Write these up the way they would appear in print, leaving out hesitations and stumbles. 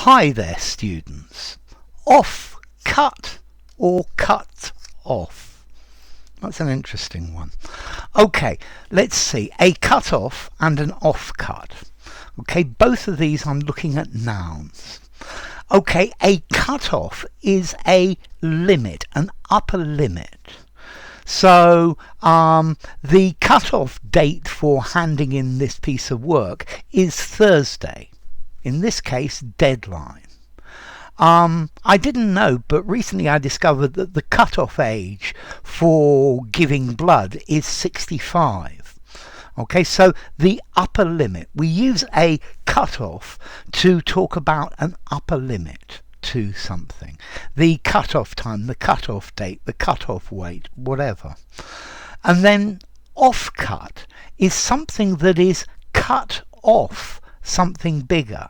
Hi there, students. Offcut or cut off? That's an interesting one. Okay, let's see. A cut-off and an offcut. Okay, both of these I'm looking at nouns. Okay, a cut-off is a limit, an upper limit. So the cut-off date for handing in this piece of work is Thursday. In this case, deadline. I didn't know, but recently I discovered that the cut-off age for giving blood is 65. Okay, so the upper limit. We use a cut-off to talk about an upper limit to something. The cut-off time, the cut-off date, the cut-off weight, whatever. And then offcut is something that is cut off something bigger.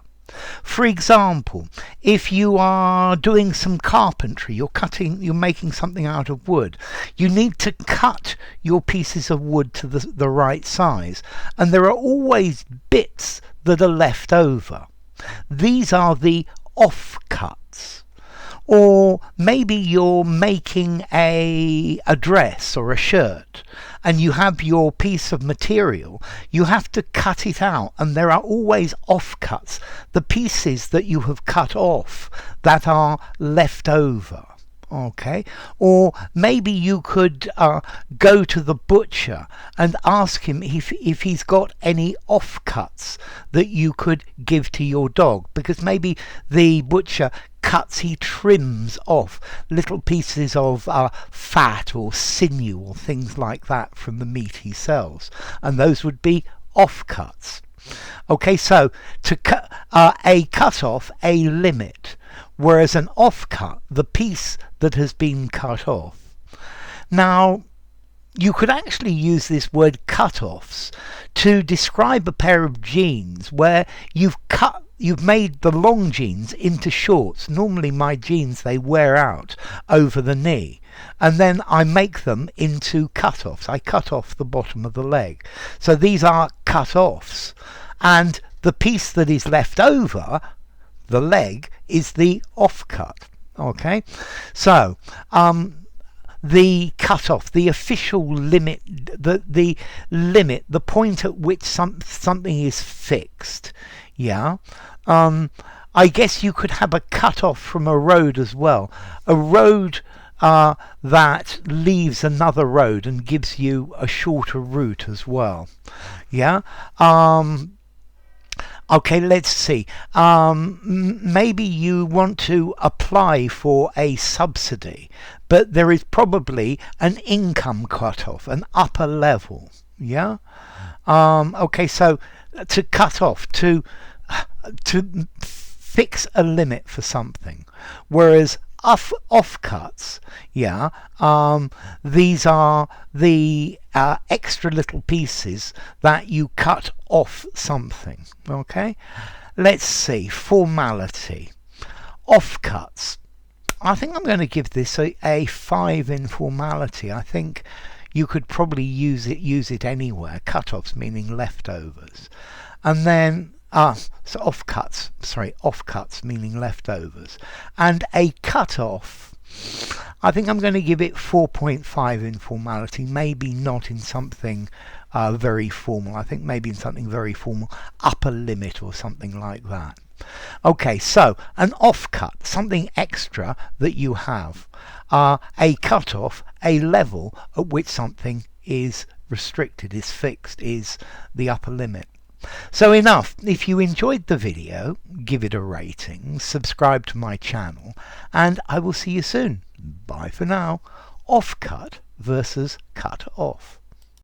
For example, if you are doing some carpentry, you're making something out of wood, you need to cut your pieces of wood to the right size, and there are always bits that are left over. These are the offcuts. Or maybe you're making a dress or a shirt, and you have your piece of material, you have to cut it out, and there are always offcuts, the pieces that you have cut off that are left over. Okay, or maybe you could go to the butcher and ask him if he's got any offcuts that you could give to your dog, because maybe the butcher he trims off little pieces of fat or sinew or things like that from the meat he sells, and those would be offcuts. Okay, so to cut a cut-off, a limit, whereas an offcut, the piece that has been cut off. Now, you could actually use this word cut-offs to describe a pair of jeans where you've made the long jeans into shorts. Normally my jeans, they wear out over the knee, and then I make them into cut-offs. I cut off the bottom of the leg. So these are cut-offs, and the piece that is left over, the leg, is the offcut. Okay, so the cut-off, the official limit, the limit, the point at which something is fixed. Yeah, I guess you could have a cut-off from a road as well. A road that leaves another road and gives you a shorter route as well. Yeah. Okay, let's see. Maybe you want to apply for a subsidy, but there is probably an income cut-off, an upper level. Yeah. Okay, so to cut off, to fix a limit for something, whereas offcuts, yeah, these are the extra little pieces that you cut off something. Okay, let's see. Formality. Offcuts. I think I'm going to give this a 5 in formality. I think you could probably use it anywhere. Cut-offs meaning leftovers, and then so offcuts meaning leftovers, and a cut-off, I think I'm going to give it 4.5 in formality, maybe not in something very formal. I think maybe in something very formal, upper limit or something like that. Okay, so an offcut, something extra that you have. A cut-off, a level at which something is restricted, is fixed, is the upper limit. So enough. If you enjoyed the video, give it a rating, subscribe to my channel, and I will see you soon. Bye for now. Offcut versus cut off.